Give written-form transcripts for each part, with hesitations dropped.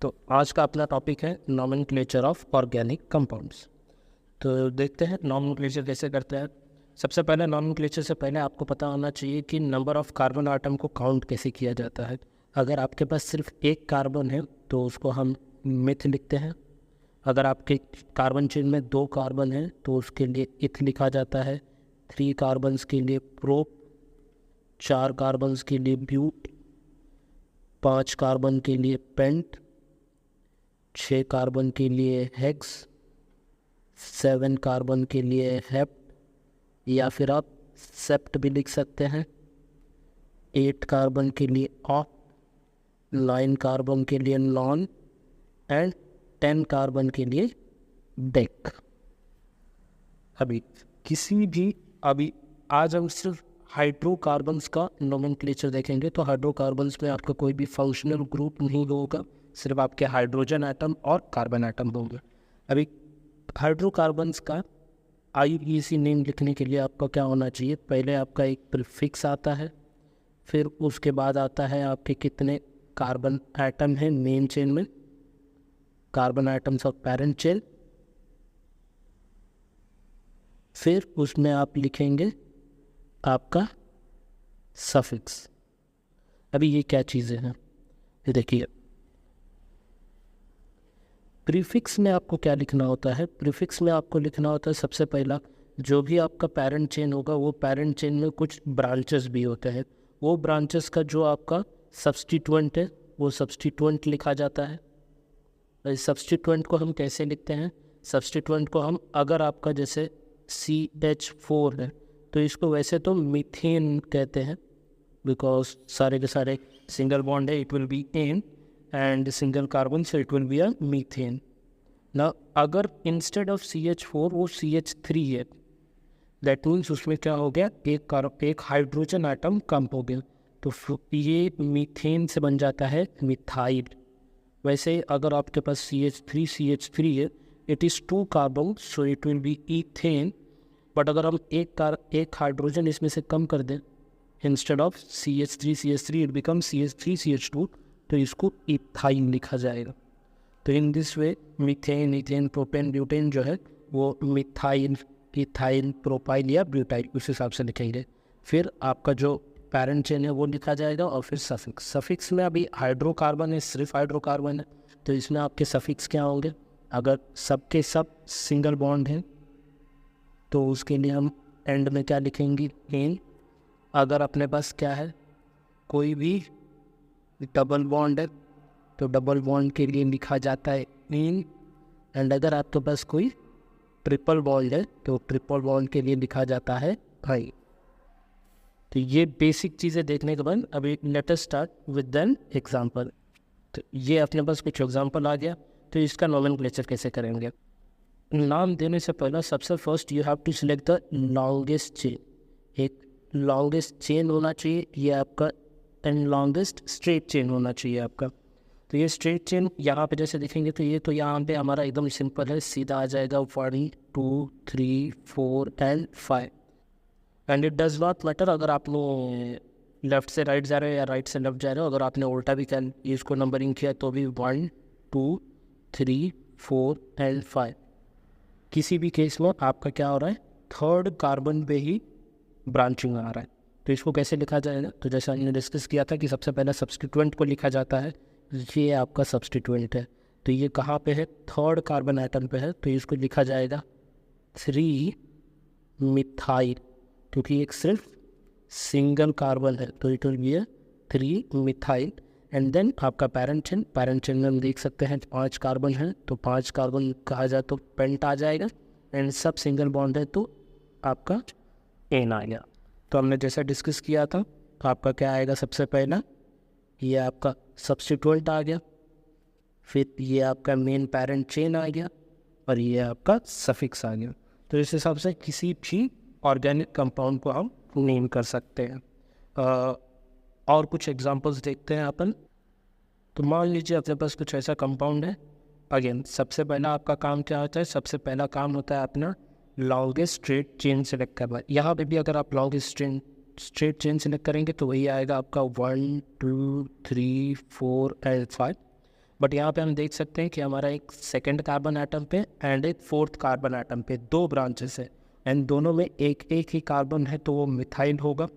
तो आज का अपना टॉपिक है नॉमेनक्लेचर ऑफ ऑर्गेनिक कंपाउंड्स। तो देखते हैं नॉमेनक्लेचर कैसे करते हैं। सबसे पहले नॉमेनक्लेचर से पहले आपको पता होना चाहिए कि नंबर ऑफ़ कार्बन आइटम को काउंट कैसे किया जाता है। अगर आपके पास सिर्फ एक कार्बन है तो उसको हम मिथ लिखते हैं। अगर आपके कार्बन चेन में 2 कार्बन है तो उसके लिए इथ लिखा जाता है। 3 कार्बन्स के लिए प्रोप, 4 कार्बन्स के लिए ब्यूट, 5 कार्बन के लिए पेंट, 6 कार्बन के लिए हेक्स, 7 कार्बन के लिए हेप्ट या फिर आप सेप्ट भी लिख सकते हैं। 8 कार्बन के लिए ऑक्ट, 9 कार्बन के लिए नॉन एंड 10 कार्बन के लिए डेक। अभी आज हम सिर्फ हाइड्रोकार्बन्स का नोमेनक्लेचर देखेंगे। तो हाइड्रोकार्बन्स में आपका कोई भी फंक्शनल ग्रुप नहीं होगा, सिर्फ आपके हाइड्रोजन एटम और कार्बन एटम होंगे। अभी हाइड्रोकार्बन्स का IUPAC नेम लिखने के लिए आपका क्या होना चाहिए, पहले आपका एक प्रीफिक्स आता है, फिर उसके बाद आता है आपके कितने कार्बन एटम हैं मेन चेन में, carbon atoms of parent chain, फिर उसमें आप लिखेंगे आपका सफिक्स। अभी ये क्या चीज़ें हैं देखिए, प्रीफिक्स में आपको क्या लिखना होता है। प्रीफिक्स में आपको लिखना होता है सबसे पहला, जो भी आपका पेरेंट चेन होगा वो पेरेंट चेन में कुछ ब्रांचेस भी होते हैं, वो ब्रांचेस का जो आपका सब्स्टिट्यूएंट है वो सब्स्टिट्यूएंट लिखा जाता है। इस सब्स्टिट्यूएंट को हम कैसे लिखते हैं, सब्स्टिट्यूएंट को हम, अगर आपका जैसे CH4 है तो इसको वैसे तो मीथेन कहते हैं, बिकॉज सारे के सारे सिंगल बॉन्ड है, it will be ane and single carbon, so it will be a methane ना। अगर इंस्टेड ऑफ CH4 वो CH3 है, दैट मीन्स उसमें क्या हो गया, एक हाइड्रोजन आइटम कम हो गया, तो ये मीथेन से बन जाता है मिथाइल। वैसे अगर आपके पास CH3 है, it is 2 carbon, so it will B ethane. But अगर हम एक हाइड्रोजन इसमें से कम कर दें, instead of CH3 it become CH3CH2, तो इसको इथाइल लिखा जाएगा। तो in this way methane, ethane, propane, butane जो है वो मिथाइल, इथाइल, प्रोपाइल या ब्यूटाइल उस हिसाब से लिखेंगे। फिर आपका जो पेरेंट चेन है वो लिखा जाएगा और फिर सफिक्स। सफिक्स में अभी हाइड्रोकार्बन है, सिर्फ हाइड्रोकार्बन है, तो इसमें आपके सफिक्स क्या होंगे, अगर सबके सब सिंगल बॉन्ड हैं तो उसके लिए हम एंड में क्या लिखेंगे, एन। अगर अपने पास क्या है, कोई भी डबल बॉन्ड है तो डबल बॉन्ड के लिए लिखा जाता है एन। एंड अगर आपके पास कोई ट्रिपल बॉन्ड है तो ट्रिपल बॉन्ड के लिए लिखा जाता है आई। तो ये बेसिक चीज़ें देखने के बाद अभी let us start with an example. तो ये अपने पास कुछ एग्जांपल आ गया, तो इसका नोमेनक्लेचर कैसे करेंगे। नाम देने से पहले सबसे first you have to select the longest chain. एक लॉन्गेस्ट चेन होना चाहिए ये आपका, एंड लॉन्गेस्ट स्ट्रेट चेन होना चाहिए आपका। तो ये स्ट्रेट चेन यहाँ पे जैसे दिखेंगे तो ये तो यहाँ पे हमारा एकदम सिंपल है, सीधा आ जाएगा 1 2 3 4 and 5। And it does not matter अगर आपने लेफ्ट से राइट जा रहे हो या राइट से लेफ्ट जा रहे हो, अगर आपने उल्टा भी कर इसको नंबरिंग किया तो भी 1 2 3 4 एंड 5। किसी भी केस में आपका क्या हो रहा है, थर्ड कार्बन पे ही ब्रांचिंग आ रहा है। तो इसको कैसे लिखा जाएगा, तो जैसा हमने डिस्कस किया था कि सबसे पहले सब्स्टिट्यूएंट को लिखा जाता है। ये आपका सब्स्टिट्यूएंट है, तो ये कहाँ पे है, थर्ड कार्बन आइटम पे है, तो इसको लिखा जाएगा 3 मिथाइल, क्योंकि एक सिर्फ सिंगल कार्बन है तो it will be 3 methyl. And then आपका पेरेंट चेन में हम देख सकते हैं 5 कार्बन है, तो 5 कार्बन कहा जाए तो पेंट आ जाएगा, एंड सब सिंगल बॉन्ड है तो आपका एन आएगा। तो हमने जैसा डिस्कस किया था, तो आपका क्या आएगा, सबसे पहला ये आपका सब्स्टिट्यूएंट आ गया, फिर ये आपका मेन पेरेंट चेन आ गया, और ये आपका सफिक्स आ गया। तो इस हिसाब से किसी भी ऑर्गेनिक कंपाउंड को हम नेम कर सकते हैं। और कुछ एग्जांपल्स देखते हैं अपन। तो मान लीजिए अपने पास कुछ ऐसा कंपाउंड है। अगेन सबसे पहला आपका काम क्या होता है, सबसे पहला काम होता है अपना लॉन्गेस्ट स्ट्रेट चेन सेलेक्ट करना। यहाँ पे भी अगर आप लॉन्गेस्ट स्ट्रेट चेन सेलेक्ट करेंगे तो वही आएगा आपका 1 2 3 4 एंड 5। बट यहाँ पे हम देख सकते हैं कि हमारा एक सेकंड कार्बन एटम पे एंड एक फोर्थ कार्बन एटम पे 2 ब्रांचेस है, एंड दोनों में एक एक ही कार्बन है, तो वो मिथाइल होगा।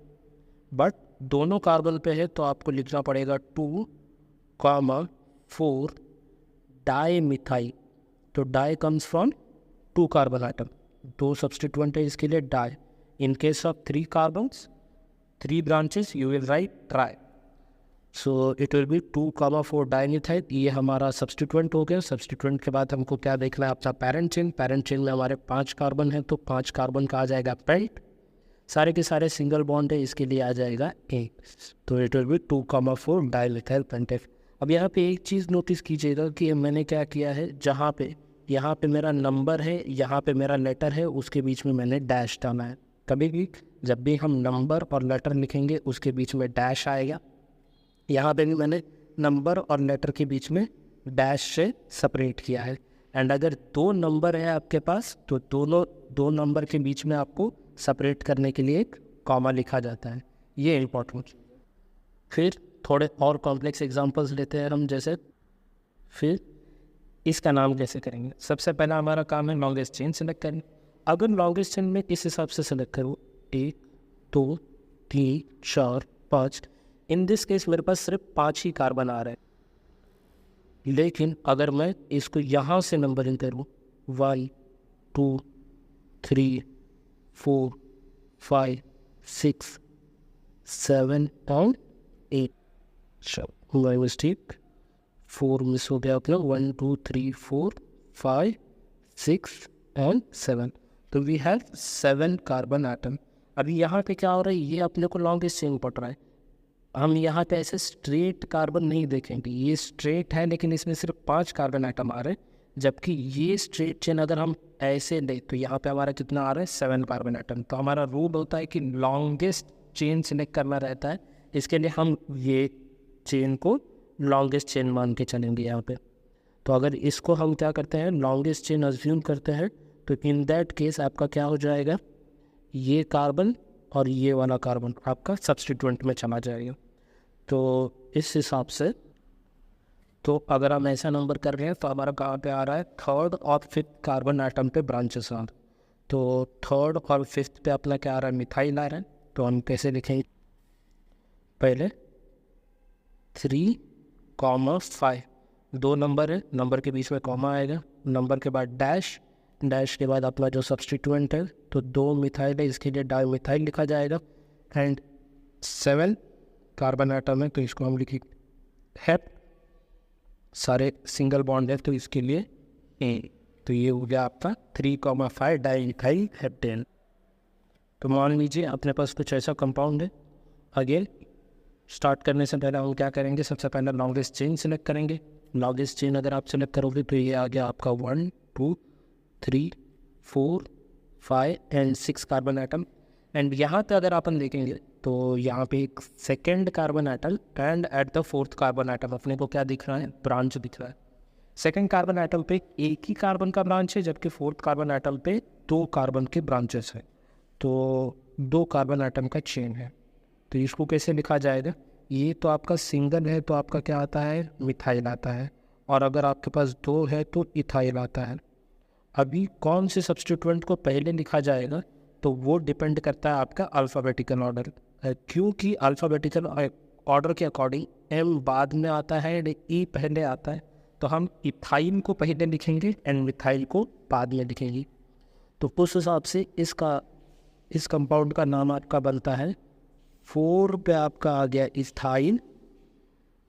बट दोनों कार्बन पे है तो आपको लिखना पड़ेगा 2,4 डाई मिथाइल। तो di comes from 2 carbon atom, 2 substituent है इसके लिए di. In case of 3 carbons 3 branches you will write tri. So it will be 2,4 dimethyl. ये हमारा सब्स्टिट्यूएंट हो गया। सब्स्टिट्यूएंट के बाद हमको क्या देखना है, अपना पेरेंट चेन। पेरेंट चेन में हमारे 5 कार्बन है, तो 5 कार्बन का आ जाएगा पेंट। सारे के सारे सिंगल बॉन्ड है, इसके लिए आ जाएगा एक। तो इट विल बी 2,4 डाइमिथाइल पेंटेट। अब यहाँ पे एक चीज़ नोटिस कीजिएगा कि मैंने क्या किया है, जहाँ पे यहाँ पे मेरा नंबर है, यहाँ पे मेरा लेटर है, उसके बीच में मैंने डैश डाला है। कभी भी जब भी हम नंबर और लेटर लिखेंगे उसके बीच में डैश आएगा। यहाँ पे भी मैंने नंबर और लेटर के बीच में डैश से सेपरेट किया है। एंड अगर 2 नंबर है आपके पास तो दोनों 2 नंबर के बीच में आपको सेपरेट करने के लिए एक कॉमा लिखा जाता है। ये इम्पोर्टेंट। फिर थोड़े और कॉम्प्लेक्स एग्जांपल्स लेते हैं हम, जैसे फिर इसका नाम कैसे करेंगे। सबसे पहला हमारा काम है लॉन्गेस्ट चेन सेलेक्ट करना। अगर लॉन्गेस्ट चेन में इस हिसाब से सेलेक्ट करूँ 1 2 3 4 5, इन दिस केस मेरे पास सिर्फ 5 ही कार्बन आ रहे हैं। लेकिन अगर मैं इसको यहाँ से नंबरिंग करूँ 1 2 3 4 5 6 7 और 8, हुआ मिस्टेक, 4 मिस हो गया अपना, 1 2 3 4 5 6 एंड 7। तो वी हैव 7 कार्बन एटम। अभी यहाँ पे क्या हो रहा है, ये अपने को लॉन्गेस्ट चेन पड़ रहा है। हम यहाँ पे ऐसे स्ट्रेट कार्बन नहीं देखेंगे, ये स्ट्रेट है लेकिन इसमें सिर्फ 5 कार्बन आइटम आ रहे हैं। जबकि ये स्ट्रेट चेन अगर हम ऐसे ले तो यहाँ पे हमारा कितना आ रहा है, 7 कार्बन आइटम। तो हमारा रूल होता है कि लॉन्गेस्ट चेन सिलेक्ट करना रहता है। इसके लिए हम ये चेन को लॉन्गेस्ट चेन मान के चलेंगे यहाँ पे। तो अगर इसको हम क्या करते हैं, लॉन्गेस्ट चेन अज्यूम करते हैं, तो इन दैट केस आपका क्या हो जाएगा, ये कार्बन और ये वाला कार्बन आपका सब्स्टिट्यूएंट में चला जाएगा। तो इस हिसाब से तो अगर हम ऐसा नंबर कर रहे हैं तो हमारा कहाँ पे आ रहा है, 3rd और 5th कार्बन आइटम पे ब्रांचेस आ रहे। तो 3rd और 5th पे अपना क्या आ रहा है, मिथाइल आ रहा है। तो हम कैसे लिखेंगे, पहले 3,5, 2 नंबर है, नंबर के बीच में कॉमा आएगा, नंबर के बाद डैश, डैश के बाद अपना जो सब्स्टिट्यूएंट है तो 2 मिथाइल है, इसके लिए डाई मिथाइल लिखा जाएगा। एंड 7 कार्बन आइटम है तो इसको हम लिखेंगे हेप, सारे सिंगल बॉन्ड है तो इसके लिए ए। तो ये हो गया आपका 3,5 डाई मिथाइल हेप्टेन। तो मान लीजिए अपने पास कुछ ऐसा कंपाउंड है। अगेन स्टार्ट करने से पहले हम क्या करेंगे, सबसे पहले लॉन्गेस्ट चेन सेलेक्ट करेंगे। लॉन्गेस्ट चेन अगर आप सेलेक्ट करोगे तो ये आ गया आपका 1 2 3 4 5 एंड 6 कार्बन आइटम। एंड यहाँ पे अगर अपन देखेंगे तो यहाँ पे एक second carbon atom and at the 4th carbon atom अपने को क्या दिख रहा है, ब्रांच दिख रहा है। सेकेंड कार्बन आइटम पे एक ही कार्बन का ब्रांच है, जबकि 4th कार्बन आइटम पे 2 कार्बन के ब्रांचेस हैं। तो 2 कार्बन आइटम का चेन है। तो इसको कैसे लिखा जाएगा, ये तो आपका सिंगल है तो आपका क्या आता है, मिथाइल आता है। और अगर आपके पास 2 है तो इथाइल आता है। अभी कौन से सब्स्टिट्यूएंट को पहले लिखा जाएगा तो वो डिपेंड करता है आपका अल्फ़ाबेटिकल ऑर्डर, क्योंकि अल्फ़ाबेटिकल ऑर्डर के अकॉर्डिंग एम बाद में आता है एंड ई पहले आता है। तो हम इथाइल को पहले लिखेंगे एंड मिथाइल को बाद में लिखेंगे। तो उस हिसाब से इस कंपाउंड का नाम आपका बनता है, 4 पे आपका आ गया इथाइल,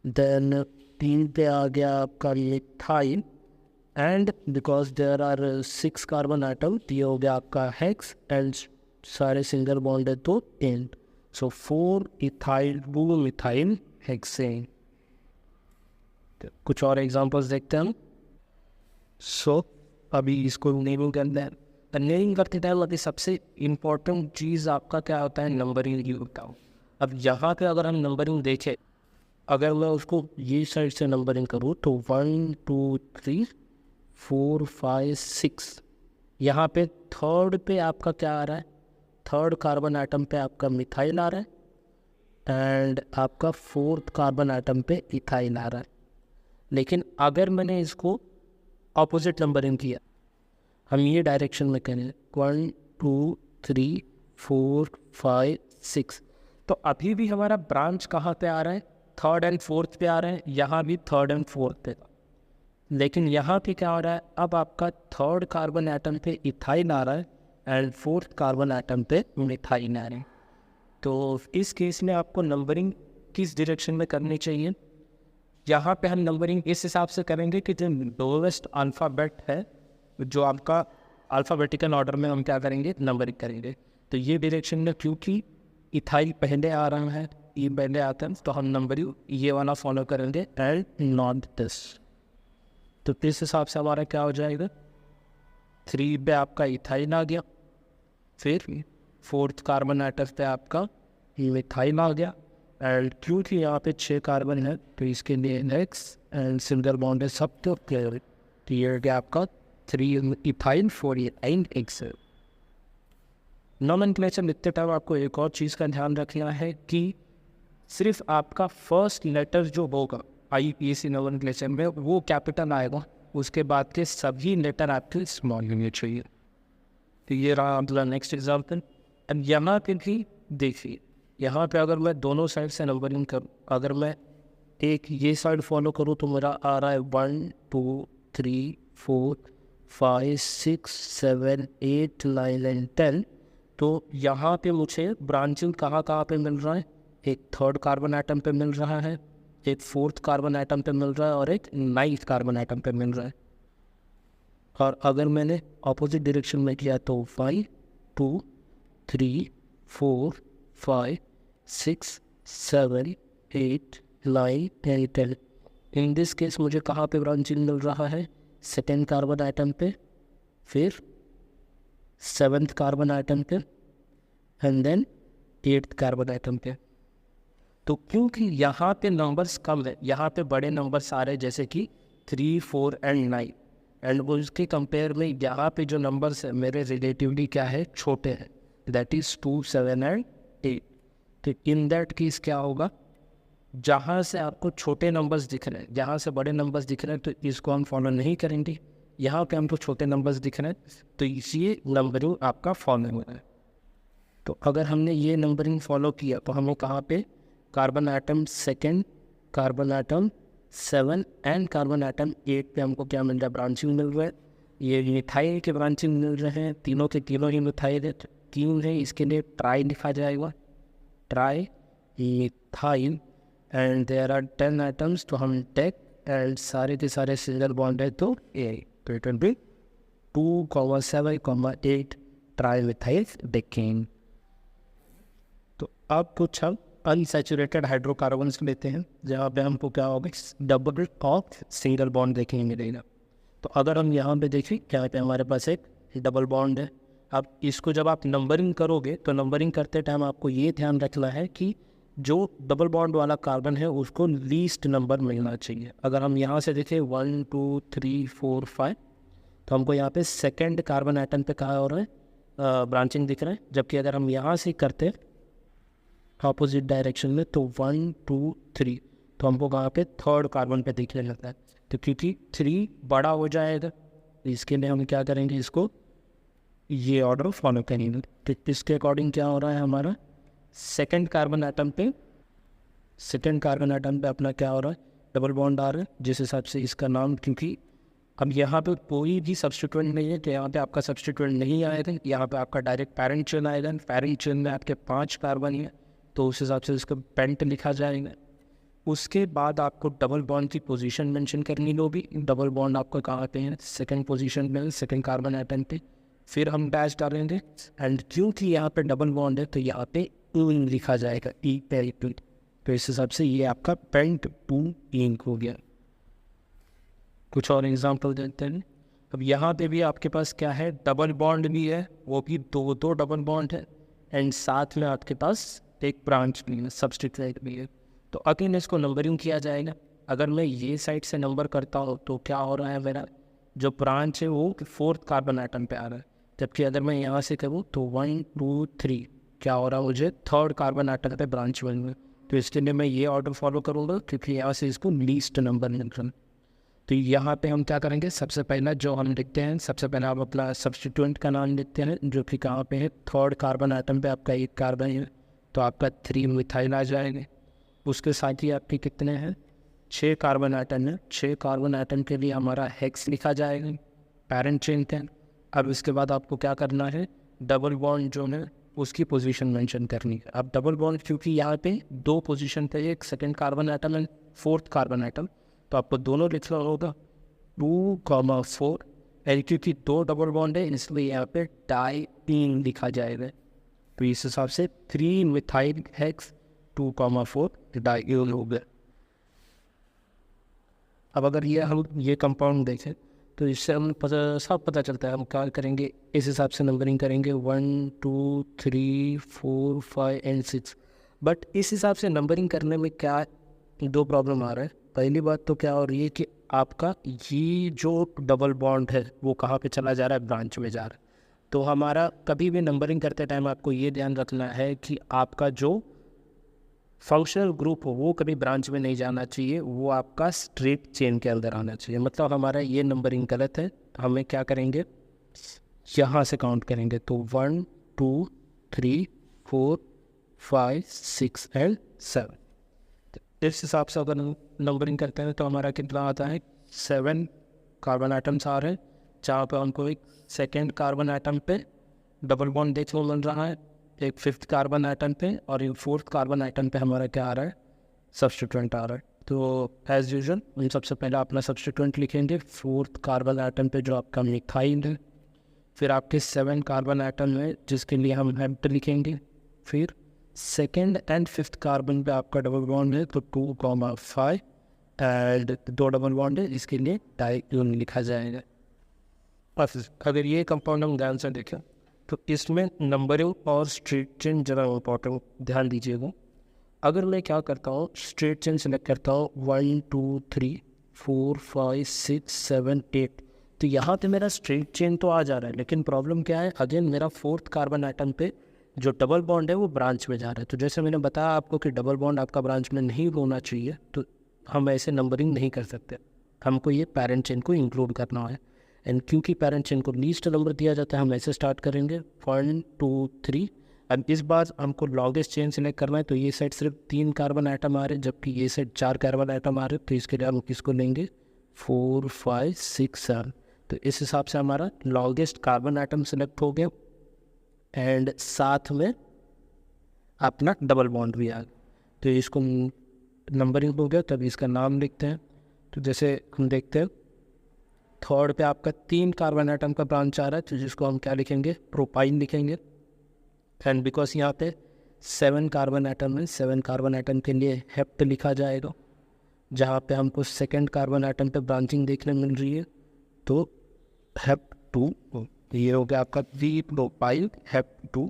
देन 3 पे आ गया आपका methyl, and because there are 6 carbon atom ये हो गया आपका हेक्स एंड सारे सिंगल बॉन्ड है तो ane. So 4 ethyl 2 methyl hexane. कुछ और एग्जांपल्स देखते हैं हम। सो अभी इसको नेमिंग करना है। नेमिंग करते टाइम अभी सबसे इम्पोर्टेंट चीज़ आपका क्या होता है, नंबरिंग की होता है। अब यहाँ पे अगर हम नंबरिंग देखें, अगर मैं उसको ये साइड से नंबरिंग करूँ तो 1 2 3 4 5 6, यहाँ पे 3rd पे आपका क्या आ रहा है, 3rd कार्बन आइटम पे आपका मिथाइल आ रहा है एंड आपका 4th कार्बन आइटम पे इथाइल आ रहा है। लेकिन अगर मैंने इसको ऑपोजिट नंबरिंग किया, हम ये डायरेक्शन में करें 1 2 3 4 5 6, तो अभी भी हमारा ब्रांच कहाँ पे आ रहा है, थर्ड एंड फोर्थ पे आ रहा है, यहाँ भी थर्ड एंड फोर्थ पे। लेकिन यहाँ पे क्या हो रहा है, अब आपका थर्ड कार्बन एटम पे इथाइन आ रहा है एंड फोर्थ कार्बन एटम पे मिथाइन आ रहा है। तो इस केस में आपको नंबरिंग किस डायरेक्शन में करनी चाहिए, यहाँ पे हम नंबरिंग इस हिसाब से करेंगे कि जो लोवेस्ट अल्फ़ाबेट है, जो आपका अल्फ़ाबेटिकल ऑर्डर में हम क्या करेंगे, नंबरिंग करेंगे। तो ये डायरेक्शन में क्योंकि इथाइल पहले आ रहा है, ये पहले आता है, तो हम नंबरिंग ये वाला फॉलो करेंगे एंड नॉट दिस। तो इस हिसाब से हमारा क्या हो जाएगा, 3 पे आपका इथाइल आ गया, फिर फोर्थ कार्बन एटम पे आपका मिथाइल आ गया, एंड क्योंकि यहाँ पे 6 कार्बन है तो इसके लिए नेक्स्ट एंड सिंगल बॉन्ड है सब, तो क्लियर। तो ये गया आपका 3 इथाइल 4 एंड एक्स। नॉमेनक्लेचर लिखते टाइम आपको एक और चीज़ का ध्यान रखना है कि सिर्फ आपका फर्स्ट लेटर जो होगा IUPAC नॉमेनक्लेचर में वो कैपिटल आएगा, उसके बाद के सभी लेटर आपके स्मॉल होने चाहिए। तो ये रहा मतलब नेक्स्ट एग्जाम्पल। अब यहाँ पे भी देखिए, यहाँ पे अगर मैं दोनों साइड से नंबरिंग करूँ, अगर मैं एक ये साइड फॉलो करूँ तो मेरा आ रहा है 1 2 3 4 5 6 7 8 9 एंड 10। तो यहाँ पे मुझे ब्रांचिंग कहाँ कहाँ पे मिल रहा है, एक थर्ड कार्बन एटम पे मिल रहा है, एक फोर्थ कार्बन एटम पे मिल रहा है और एक 9th कार्बन एटम पे मिल रहा है। और अगर मैंने ऑपोजिट डायरेक्शन में किया तो 5 2 3 4 5 6 7 8 9 10। इन दिस केस मुझे कहाँ पे ब्रांचिंग मिल रहा है, सेकेंड कार्बन एटम पे, फिर 7th कार्बन एटम पे and then 8th carbon atom पे। तो क्योंकि यहाँ पे नंबर्स कम है, यहाँ पे बड़े नंबर्स आ रहे हैं जैसे कि 3 4 एंड 9, एंड उसके कंपेयर में यहाँ पे जो नंबर्स है मेरे रिलेटिवली क्या है, छोटे हैं, दैट इज़ 2 7 एंड 8। तो इन दैट केस क्या होगा, जहाँ से आपको छोटे नंबर्स दिख रहे हैं, जहाँ से बड़े नंबर्स दिख रहे हैं, तो इसको हम फॉलो नहीं करेंगे। यहाँ पे हमको छोटे नंबर्स दिख रहे हैं तो इसलिए नंबरिंग आपका फॉलो हो रहा है। तो अगर हमने ये नंबरिंग फॉलो किया तो हमें कहाँ पे carbon atom second, carbon atom 7 and carbon atom 8 पे हमको क्या मिल रहा है, ब्रांचिंग मिल रहा है। ये मिथाइल के ब्रांचिंग मिल रहे हैं, तीनों के तीनों ही मिथाइल है, तीन है, इसके लिए ट्राई लिखा जाएगा, trimethyl, and there are 10 atoms, तो हम टेक एंड सारे के सारे सिंगल बॉन्ड है तो ए, तो it will B 2 7 8 tri methyl decane. तो अब कुछ हम अनसैचुरेटेड हाइड्रोकार्बन्स लेते हैं, जहाँ पे हमको क्या होगा, डबल ऑफ सिंगल बॉन्ड देखने मिलेगा। तो अगर हम यहाँ पे देखें, क्या पे हमारे पास एक डबल बॉन्ड है। अब इसको जब आप नंबरिंग करोगे तो नंबरिंग करते टाइम आपको ये ध्यान रखना है कि जो डबल बॉन्ड वाला कार्बन है उसको लीस्ट नंबर मिलना चाहिए। अगर हम यहाँ से देखें 1 2 3 4 5, तो हमको यहाँ पे सेकेंड कार्बन एटम पे कहा हो रहा है ब्रांचिंग दिख रहा है, जबकि अगर हम यहाँ से करते ऑपोजिट डायरेक्शन में तो 1 2 3, तो हमको कहाँ पे थर्ड कार्बन पे दिखने लगता है। तो क्योंकि 3 बड़ा हो जाएगा तो इसके लिए हम क्या करेंगे, इसको ये ऑर्डर फॉलो करेंगे। तो इसके अकॉर्डिंग क्या हो रहा है, हमारा सेकेंड कार्बन एटम पे अपना क्या हो रहा है, डबल बॉन्ड आ रहा है, जिस हिसाब से इसका नाम, क्योंकि अब यहाँ पे कोई भी सब्स्टिट्यूएंट नहीं है, तो यहाँ पे आपका सब्स्टिट्यूएंट नहीं आएगा, यहाँ पे आपका डायरेक्ट पैरेंट चेन आएगा। पैरेंट चेन में आपके 5 कार्बन है तो उस हिसाब से इसका पेंट लिखा जाएगा। उसके बाद आपको डबल बॉन्ड की पोजीशन मेंशन करनी होगी। डबल बॉन्ड आपको कहाँ पे है, सेकंड पोजीशन में, सेकंड कार्बन एटम पे। फिर हम डैश डालेंगे, एंड क्योंकि यहाँ पे डबल बॉन्ड है तो यहाँ पे इन लिखा जाएगा, ई पेरिट। तो इस हिसाब से ये आपका पेंट 2 इंक हो गया। कुछ और एग्जाम्पल देते हैं। अब यहाँ पे भी आपके पास क्या है, डबल बॉन्ड भी है, वो भी 2 डबल बॉन्ड है, एंड साथ में आपके पास एक ब्रांच भी है, सब्स्टिट्यूएंट भी है। तो अगेन इसको नंबरिंग किया जाएगा। अगर मैं ये साइड से नंबर करता हूँ तो क्या हो रहा है, मेरा जो ब्रांच है वो 4th कार्बन एटम पे आ रहा है, जबकि अगर मैं यहाँ से करूँ तो 1 2 3 क्या हो रहा है, मुझे 3rd कार्बन एटम पे ब्रांच बन गई। तो इसके लिए मैं ये ऑर्डर फॉलो करूँगा, क्योंकि यहाँ से इसको लीस्ट नंबर मिल रहा है। तो यहाँ पे हम क्या करेंगे, सबसे पहला जो हम लिखते हैं, सबसे पहले आप अपना सब्स्टिट्यूएंट का नाम लिखते हैं जो कि कहाँ पे है, थर्ड कार्बन आइटम पे आपका एक कार्बन है तो आपका 3 मिथाइल आ जाएंगे। उसके साथ ही आपके कितने हैं, 6 कार्बन आइटम है। 6 कार्बन आइटम के लिए हमारा हेक्स लिखा जाएगा पेरेंट चेन के। अब इसके बाद आपको क्या करना है, डबल बॉन्ड जो है उसकी पोजीशन मेंशन करनी है। अब डबल बॉन्ड क्योंकि यहाँ पे 2 पोजीशन पे, एक second carbon atom and fourth carbon atom, तो आपको दोनों लिखना होगा 2,4। एल क्योंकि 2 डबल बॉन्ड है इसलिए यहाँ पे डाई लिखा जाएगा। तो इस हिसाब से 3 मिथाइल हेक्स 2,4 डाई हो गया। अब अगर ये हम ये कंपाउंड देखें तो इससे हम सब पता चलता है। हम क्या करेंगे, इस हिसाब से नंबरिंग करेंगे 1 2 3 4 5 एंड 6। बट इस हिसाब से नंबरिंग करने में क्या 2 प्रॉब्लम आ रहा है। पहली बात तो क्या हो रही है कि आपका ये जो डबल बॉन्ड है वो कहाँ पे चला जा रहा है, ब्रांच में जा रहा है। तो हमारा कभी भी नंबरिंग करते टाइम आपको ये ध्यान रखना है कि आपका जो फंक्शनल ग्रुप हो वो कभी ब्रांच में नहीं जाना चाहिए, वो आपका स्ट्रेट चेन के अंदर आना चाहिए। मतलब हमारा ये नंबरिंग गलत है, तो हमें क्या करेंगे, यहाँ से काउंट करेंगे तो 1 2 3 4 5 6 एंड 7। इस हिसाब से अगर नंबरिंग करते हैं तो हमारा कितना आता है, 7 कार्बन आइटम्स आ रहे हैं, जहाँ पे हमको एक सेकेंड कार्बन आइटम पे डबल बॉन्ड देखने को मिल रहा है, एक 5th कार्बन आइटम पे, और एक 4th कार्बन आइटम पे हमारा क्या आ रहा है, सब्स्टिट्यूएंट आ रहा है। तो एज यूजुअल हम सबसे पहले अपना सब्स्टिट्यूएंट लिखेंगे 4th कार्बन आइटम पे जो आपका मिथाइल है। फिर आपके 7 कार्बन आइटम है जिसके लिए हम हेप्ट लिखेंगे। फिर सेकेंड एंड 5th कार्बन पे आपका डबल बॉन्ड है तो 2,5 एंड 2 डबल बॉन्ड है, इसके लिए डाइयून लिखा जाएगा। बस अगर ये कंपाउंड हम ध्यान से देखें तो इसमें नंबरिंग और स्ट्रेट चेन ज़रा इम्पोर्टेंट ध्यान दीजिएगा। अगर मैं क्या करता हूँ, स्ट्रेट चेन सेलेक्ट करता हूँ 1 2 3 4 5 6 7 8, तो यहाँ पे मेरा स्ट्रेट चेन तो आ जा रहा है, लेकिन प्रॉब्लम क्या है, अगेन मेरा 4th कार्बन आइटम पे जो डबल बॉन्ड है वो ब्रांच में जा रहा है। तो जैसे मैंने बताया आपको कि डबल बॉन्ड आपका ब्रांच में नहीं होना चाहिए, तो हम ऐसे नंबरिंग नहीं कर सकते, हमको ये पेरेंट चेन को इंक्लूड करना है। एंड क्योंकि पेरेंट चेन को लीस्ट नंबर दिया जाता है, हम ऐसे स्टार्ट करेंगे 1 2 3। अब इस बार हमको लॉन्गेस्ट चेन सेलेक्ट करना है, तो ये साइड सिर्फ 3 कार्बन आइटम आ रहे हैं जबकि ये साइड 4 कार्बन आइटम आ रहे हैं, तो इसके लिए हम किसको लेंगे, 4 5 6 7। तो इस हिसाब से हमारा लॉन्गेस्ट कार्बन आइटम सेलेक्ट हो गया एंड साथ में अपना डबल बॉन्ड भी आ गया। तो इसको नंबरिंग हो गया, तब इसका नाम लिखते हैं। तो जैसे हम देखते हैं थर्ड पे आपका 3 कार्बन आइटम का ब्रांच आ रहा है, तो जिसको हम क्या लिखेंगे, प्रोपाइन लिखेंगे। एंड बिकॉज यहाँ पे 7 कार्बन आइटम है, 7 कार्बन आइटम के लिए हेप्ट लिखा जाएगा। जहाँ पे हमको सेकेंड कार्बन आइटम पे ब्रांचिंग देखने मिल रही है तो हेप्ट 2, ये हो गया आपका 3 प्रोपाइल हेप्ट 2।